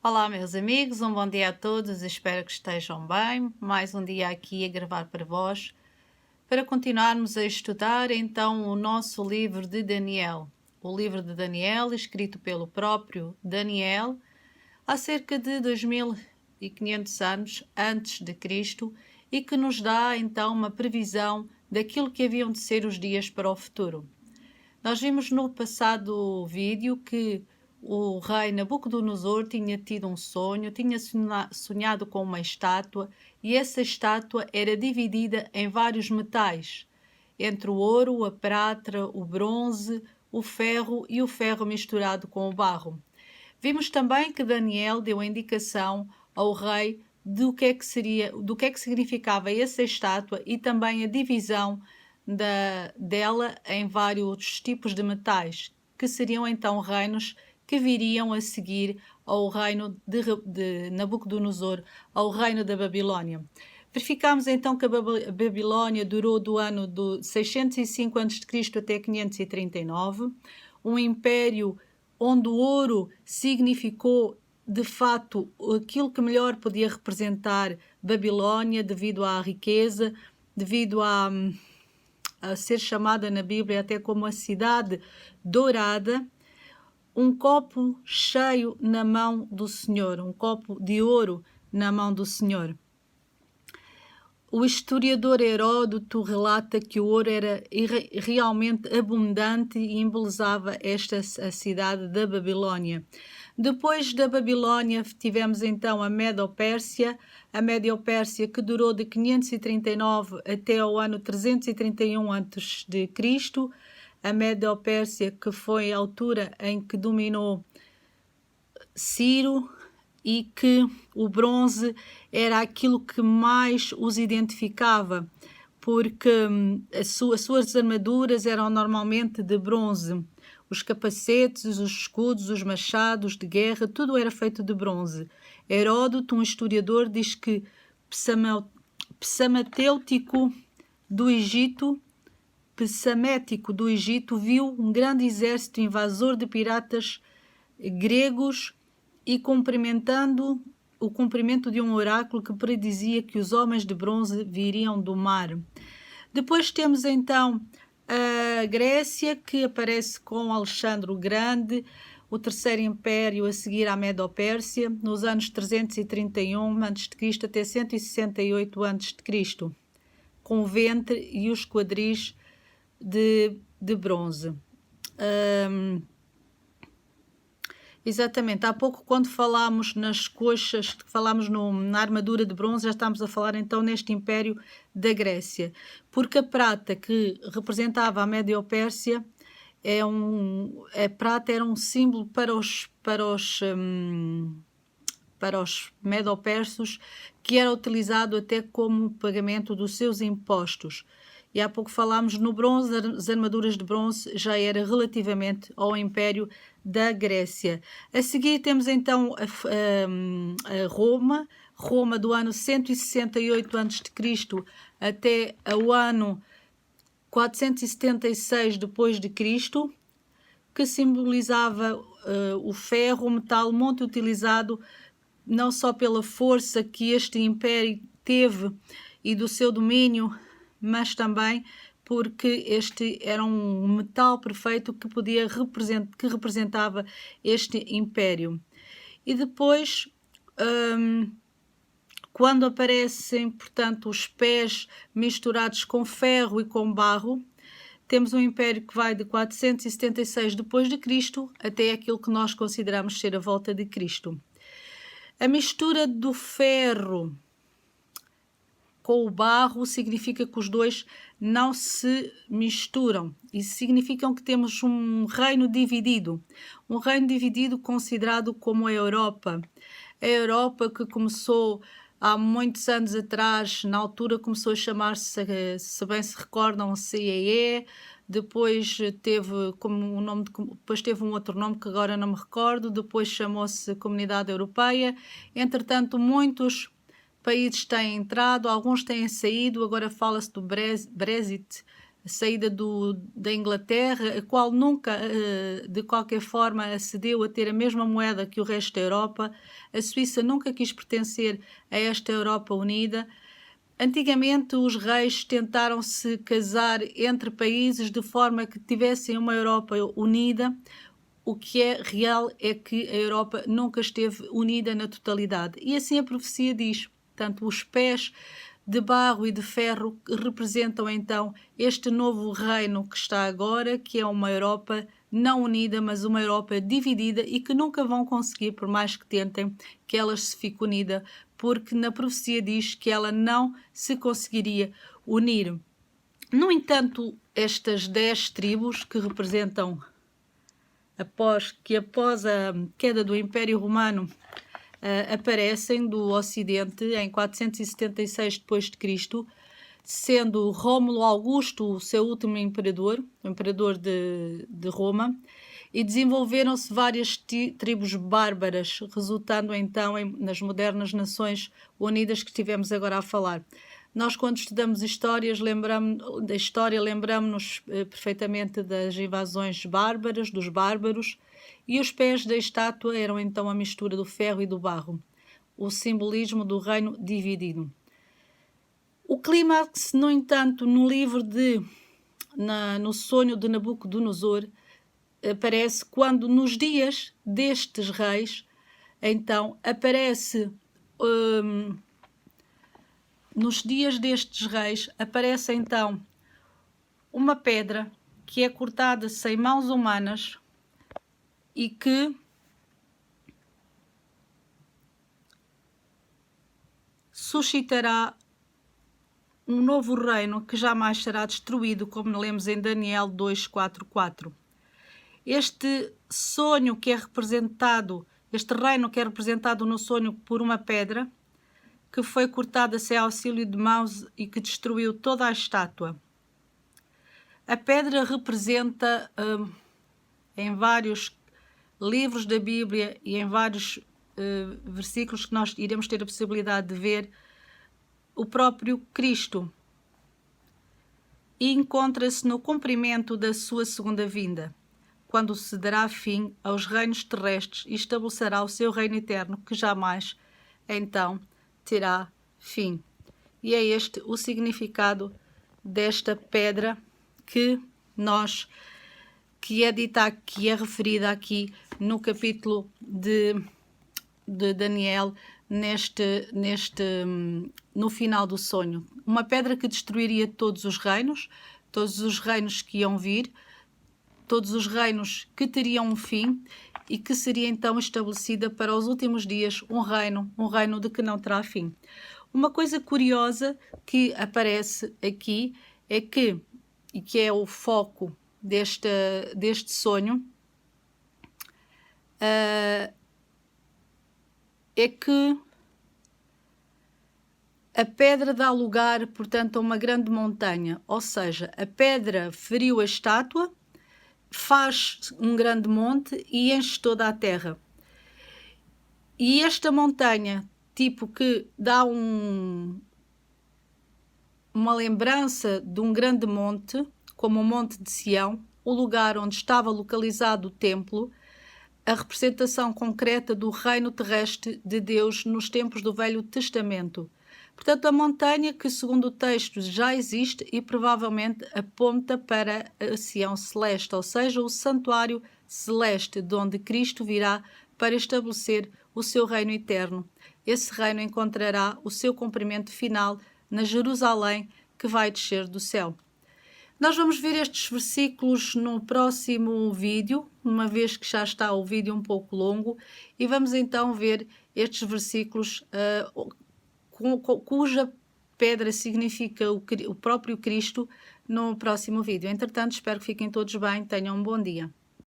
Olá, meus amigos, um bom dia a todos, espero que estejam bem. Mais um dia aqui a gravar para vós, para continuarmos a estudar então o nosso livro de Daniel. O livro de Daniel, escrito pelo próprio Daniel, há cerca de 2500 anos antes de Cristo, e que nos dá então uma previsão daquilo que haviam de ser os dias para o futuro. Nós vimos no passado vídeo que o rei Nabucodonosor tinha tido um sonho, tinha sonhado com uma estátua, e essa estátua era dividida em vários metais, entre o ouro, a prata, o bronze, o ferro e o ferro misturado com o barro. Vimos também que Daniel deu a indicação ao rei do que é que significava essa estátua e também a divisão dela em vários tipos de metais, que seriam então reinos que viriam a seguir ao reino de Nabucodonosor, ao reino da Babilónia. Verificamos então que a Babilónia durou do ano do 605 a.C. até 539, um império onde o ouro significou de facto aquilo que melhor podia representar Babilónia, devido à riqueza, devido a ser chamada na Bíblia até como a cidade dourada. Um copo cheio na mão do Senhor, um copo de ouro na mão do Senhor. O historiador Heródoto relata que o ouro era realmente abundante e embelezava a cidade da Babilónia. Depois da Babilónia tivemos então a Medo-Pérsia, que durou de 539 até ao ano 331 a.C., a Medo-Pérsia, que foi a altura em que dominou Ciro, e que o bronze era aquilo que mais os identificava, porque as suas armaduras eram normalmente de bronze. Os capacetes, os escudos, os machados de guerra, tudo era feito de bronze. Heródoto, um historiador, diz que Psamético do Egito viu um grande exército invasor de piratas gregos e o cumprimento de um oráculo que predizia que os homens de bronze viriam do mar. Depois temos então a Grécia, que aparece com Alexandre o Grande, o terceiro império a seguir à Medo-Pérsia, nos anos 331 a.C. até 168 a.C., com o ventre e os quadris de bronze. Exatamente, há pouco quando falámos nas coxas, falámos na armadura de bronze, já estamos a falar então neste império da Grécia, porque a prata que representava a Médio-Pérsia, a prata era um símbolo para os Medo-Persos, que era utilizado até como pagamento dos seus impostos. E há pouco falámos no bronze, as armaduras de bronze já era relativamente ao Império da Grécia. A seguir temos então a Roma do ano 168 a.C. até o ano 476 depois de Cristo, que simbolizava o ferro, o metal muito utilizado não só pela força que este império teve e do seu domínio, mas também porque este era um metal perfeito que representava este império. E depois, quando aparecem, portanto, os pés misturados com ferro e com barro, temos um império que vai de 476 depois de Cristo até aquilo que nós consideramos ser a volta de Cristo. A mistura do ferro com o barro significa que os dois não se misturam e significam que temos um reino dividido considerado como a Europa. A Europa que começou há muitos anos atrás, na altura começou a chamar-se, se bem se recordam, CEE, depois teve depois teve um outro nome que agora não me recordo, depois chamou-se Comunidade Europeia. Entretanto, muitos países têm entrado, alguns têm saído, agora fala-se do Brexit, a saída da Inglaterra, a qual nunca, de qualquer forma, acedeu a ter a mesma moeda que o resto da Europa. A Suíça nunca quis pertencer a esta Europa unida. Antigamente, os reis tentaram se casar entre países de forma que tivessem uma Europa unida. O que é real é que a Europa nunca esteve unida na totalidade. E assim a profecia diz. Portanto, os pés de barro e de ferro representam então este novo reino que está agora, que é uma Europa não unida, mas uma Europa dividida e que nunca vão conseguir, por mais que tentem, que ela se fique unida, porque na profecia diz que ela não se conseguiria unir. No entanto, estas 10 tribos que representam, após a queda do Império Romano, aparecem do Ocidente em 476 d.C., sendo Rômulo Augusto o seu último imperador, o imperador de Roma, e desenvolveram-se várias tribos bárbaras, resultando então nas modernas Nações Unidas que estivemos agora a falar. Nós, quando estudamos lembramos-nos perfeitamente das invasões bárbaras, dos bárbaros, e os pés da estátua eram então a mistura do ferro e do barro, o simbolismo do reino dividido. O clímax, no entanto, no livro no sonho de Nabucodonosor, aparece quando nos dias destes reis, então aparece então uma pedra que é cortada sem mãos humanas e que suscitará um novo reino que jamais será destruído, como lemos em Daniel 2:4-4. Este sonho que é representado, este reino que é representado no sonho por uma pedra que foi cortada sem auxílio de mãos e que destruiu toda a estátua. A pedra representa, em vários livros da Bíblia e em vários versículos que nós iremos ter a possibilidade de ver, o próprio Cristo, e encontra-se no cumprimento da sua segunda vinda, quando se dará fim aos reinos terrestres e estabelecerá o seu reino eterno, que jamais, então, terá fim. E é este o significado desta pedra que é referida aqui no capítulo de Daniel, no final do sonho. Uma pedra que destruiria todos os reinos que iam vir, todos os reinos que teriam um fim e que seria então estabelecida para os últimos dias um reino de que não terá fim. Uma coisa curiosa que aparece aqui é que é o foco deste sonho, é que a pedra dá lugar, portanto, a uma grande montanha, ou seja, a pedra feriu a estátua, faz um grande monte e enche toda a terra. E esta montanha, tipo que dá uma lembrança de um grande monte, como o Monte de Sião, o lugar onde estava localizado o templo, a representação concreta do reino terrestre de Deus nos tempos do Velho Testamento. Portanto, a montanha que, segundo o texto, já existe e provavelmente aponta para a Sião celeste, ou seja, o santuário celeste, de onde Cristo virá para estabelecer o seu reino eterno. Esse reino encontrará o seu cumprimento final na Jerusalém que vai descer do céu. Nós vamos ver estes versículos no próximo vídeo, uma vez que já está o vídeo um pouco longo, e vamos então ver estes versículos cuja pedra significa o próprio Cristo no próximo vídeo. Entretanto, espero que fiquem todos bem, tenham um bom dia.